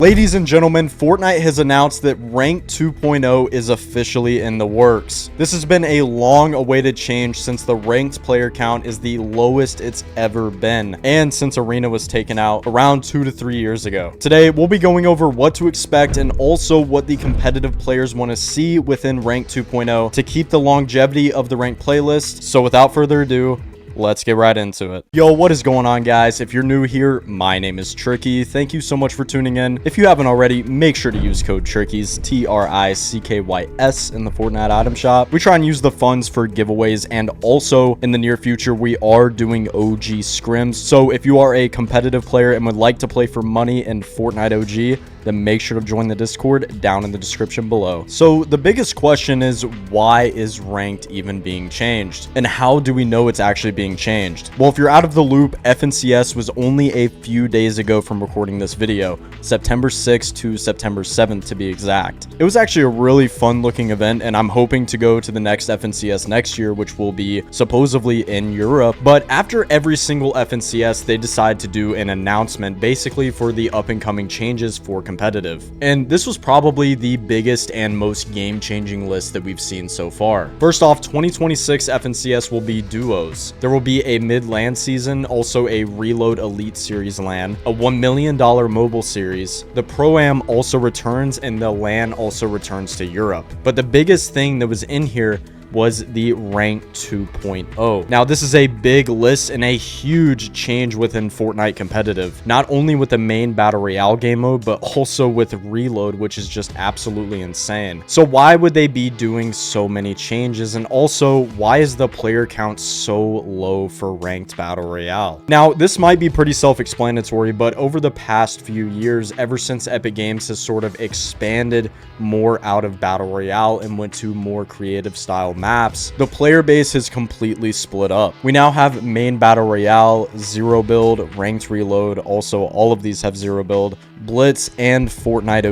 Ladies and gentlemen, Fortnite has announced that Ranked 2.0 is officially in the works. This has been a long-awaited change since the ranked player count is the lowest it's ever been, and since Arena was taken out around 2 to 3 years ago. Today, we'll be going over what to expect and also what the competitive players want to see within Ranked 2.0 to keep the longevity of the ranked playlist. So without further ado, let's get right into it. Yo, what is going on, guys? If you're new here, my name is Tricky. Thank you so much for tuning in. If you haven't already, make sure to use code TRICKYS, TRICKYS, in the Fortnite item shop. We try and use the funds for giveaways, and also in the near future, we are doing OG scrims. So if you are a competitive player and would like to play for money in Fortnite OG, then make sure to join the Discord down in the description below. So the biggest question is, why is ranked even being changed? And how do we know it's actually being changed? Well, if you're out of the loop, FNCS was only a few days ago from recording this video, September 6th to September 7th to be exact. It was actually a really fun looking event, and I'm hoping to go to the next FNCS next year, which will be supposedly in Europe. But after every single FNCS, they decide to do an announcement basically for the up and coming changes for competitive. And this was probably the biggest and most game-changing list that we've seen so far. First off, 2026 FNCS will be duos. There will be a mid-LAN season, also a Reload Elite Series LAN, a $1 million mobile series. The Pro-Am also returns, and the LAN also returns to Europe. But the biggest thing that was in here was the Ranked 2.0. Now, this is a big list and a huge change within Fortnite competitive, not only with the main Battle Royale game mode, but also with Reload, which is just absolutely insane. So why would they be doing so many changes? And also, why is the player count so low for Ranked Battle Royale? Now, this might be pretty self-explanatory, but over the past few years, ever since Epic Games has sort of expanded more out of Battle Royale and went to more creative style maps, the player base has completely split up. We now have main Battle Royale, zero build, ranked reload, also all of these have zero build, Blitz, and Fortnite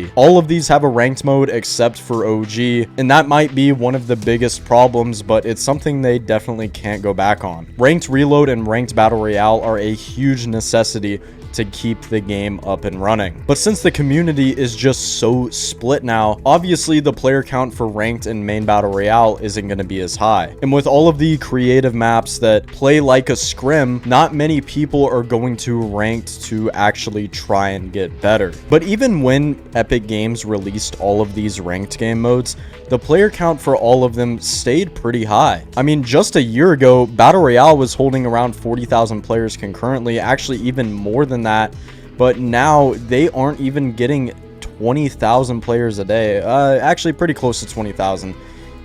OG. All of these have a ranked mode except for OG, and that might be one of the biggest problems, but it's something they definitely can't go back on. Ranked reload and ranked Battle Royale are a huge necessity to keep the game up and running. But since the community is just so split now, obviously the player count for ranked and main Battle Royale isn't going to be as high. And with all of the creative maps that play like a scrim, not many people are going to ranked to actually try and get better. But even when Epic Games released all of these ranked game modes, the player count for all of them stayed pretty high. I mean, just a year ago, Battle Royale was holding around 40,000 players concurrently, actually even more than that, but now they aren't even getting 20,000 players a day. Actually pretty close to 20,000,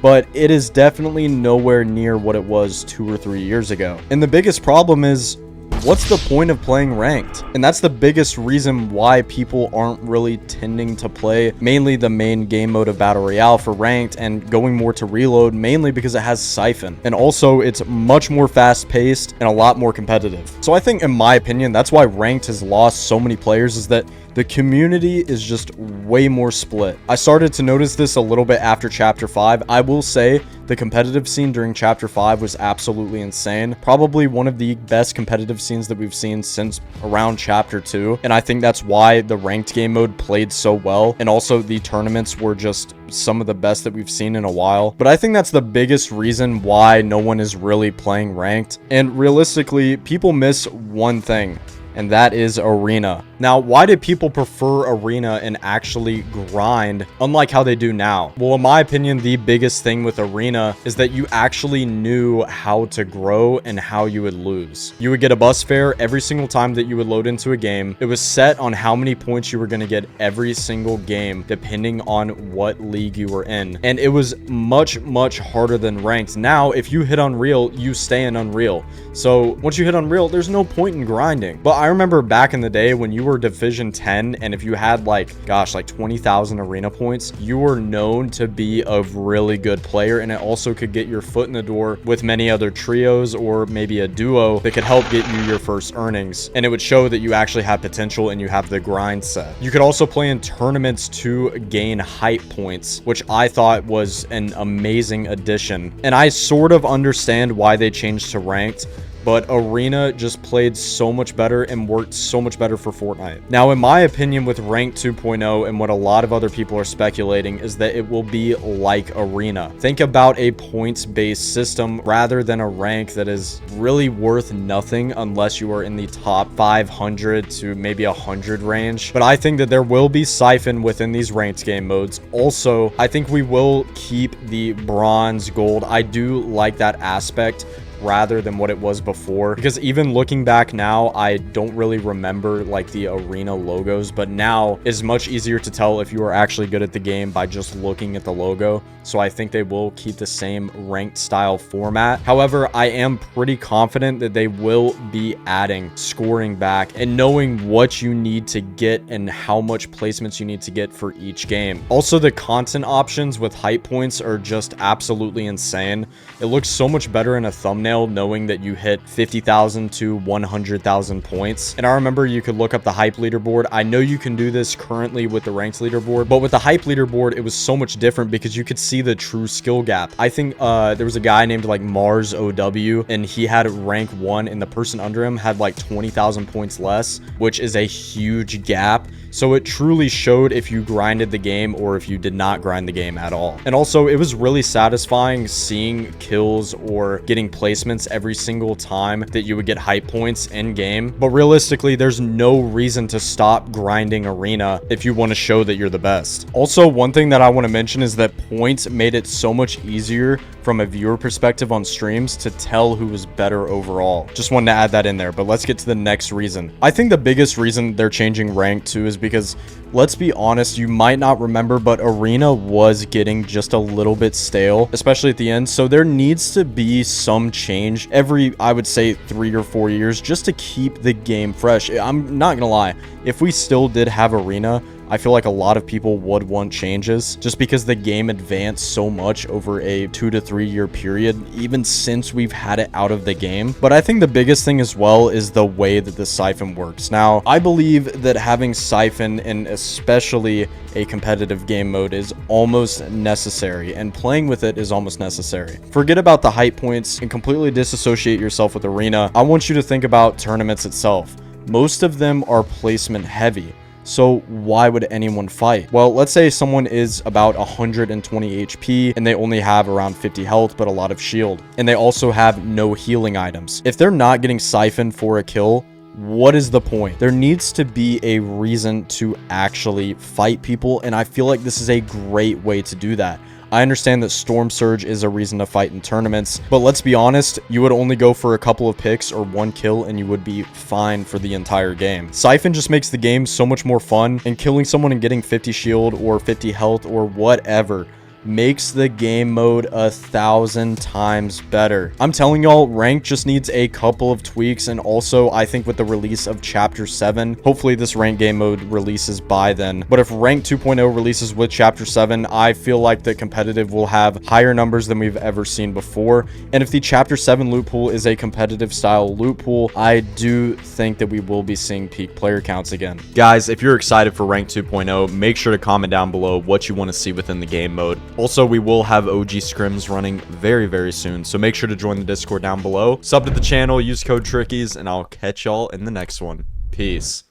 but it is definitely nowhere near what it was 2 or 3 years ago. And the biggest problem is, what's the point of playing ranked? And that's the biggest reason why people aren't really tending to play mainly the main game mode of Battle Royale for ranked and going more to reload, mainly because it has Siphon. And also it's much more fast paced and a lot more competitive. So I think, in my opinion, that's why ranked has lost so many players, is that the community is just way more split. I started to notice this a little bit after Chapter 5. I will say the competitive scene during Chapter 5 was absolutely insane. Probably one of the best competitive scenes that we've seen since around Chapter 2. And I think that's why the ranked game mode played so well. And also the tournaments were just some of the best that we've seen in a while. But I think that's the biggest reason why no one is really playing ranked. And realistically, people miss one thing, and that is Arena. Now, why did people prefer Arena and actually grind, unlike how they do now? Well, in my opinion, the biggest thing with Arena is that you actually knew how to grow and how you would lose. You would get a bus fare every single time that you would load into a game. It was set on how many points you were going to get every single game, depending on what league you were in. And it was much, much harder than ranked. Now, if you hit Unreal, you stay in Unreal. So once you hit Unreal, there's no point in grinding. But I remember back in the day when you were Division 10, and if you had like 20,000 arena points, you were known to be a really good player, and it also could get your foot in the door with many other trios or maybe a duo that could help get you your first earnings, and it would show that you actually have potential and you have the grind set. You could also play in tournaments to gain hype points, which I thought was an amazing addition, and I sort of understand why they changed to ranked. but Arena just played so much better and worked so much better for Fortnite. Now, in my opinion, with Ranked 2.0 and what a lot of other people are speculating is that it will be like Arena. Think about a points-based system rather than a rank that is really worth nothing unless you are in the top 500 to maybe 100 range. But I think that there will be Siphon within these ranked game modes. Also, I think we will keep the bronze, gold. I do like that aspect rather than what it was before, because even looking back now, I don't really remember like the Arena logos, but now it's much easier to tell if you are actually good at the game by just looking at the logo. So I think they will keep the same ranked style format. However, I am pretty confident that they will be adding scoring back and knowing what you need to get and how much placements you need to get for each game. Also, the content options with hype points are just absolutely insane. It looks so much better in a thumbnail knowing that you hit 50,000 to 100,000 points. And I remember you could look up the hype leaderboard. I know you can do this currently with the ranked leaderboard, but with the hype leaderboard, it was so much different because you could see the true skill gap. I think there was a guy named like Mars OW, and he had rank 1 and the person under him had like 20,000 points less, which is a huge gap. So it truly showed if you grinded the game or if you did not grind the game at all. And also, it was really satisfying seeing kills or getting placements every single time that you would get hype points in game. But realistically, there's no reason to stop grinding Arena if you want to show that you're the best. Also, one thing that I want to mention is that points made it so much easier from a viewer perspective on streams to tell who was better overall. Just wanted to add that in there, but let's get to the next reason. I think the biggest reason they're changing rank 2 is because, let's be honest, you might not remember, but Arena was getting just a little bit stale, especially at the end. So there needs to be some change every, I would say, 3 or 4 years just to keep the game fresh. I'm not gonna lie, if we still did have Arena, I feel like a lot of people would want changes just because the game advanced so much over a 2 to 3 year period, even since we've had it out of the game. But I think the biggest thing as well is the way that the Siphon works. Now, I believe that having Siphon in especially a competitive game mode is almost necessary, and playing with it is almost necessary. Forget about the hype points and completely disassociate yourself with Arena. I want you to think about tournaments itself. Most of them are placement heavy. So why would anyone fight? Well, let's say someone is about 120 HP and they only have around 50 health, but a lot of shield. And they also have no healing items. If they're not getting siphoned for a kill, what is the point? There needs to be a reason to actually fight people. And I feel like this is a great way to do that. I understand that Storm Surge is a reason to fight in tournaments, but let's be honest, you would only go for a couple of picks or one kill and you would be fine for the entire game. Siphon just makes the game so much more fun, and killing someone and getting 50 shield or 50 health or whatever makes the game mode 1,000 times better. I'm telling y'all, rank just needs a couple of tweaks, and also I think with the release of chapter 7, hopefully this rank game mode releases by then, but if rank 2.0 releases with chapter 7, I feel like the competitive will have higher numbers than we've ever seen before. And if the chapter 7 loot pool is a competitive style loot pool, I do think that we will be seeing peak player counts again. Guys, if you're excited for rank 2.0, make sure to comment down below what you want to see within the game mode. Also, we will have OG scrims running very, very soon, so make sure to join the Discord down below. Sub to the channel, use code TRICKIES, and I'll catch y'all in the next one. Peace.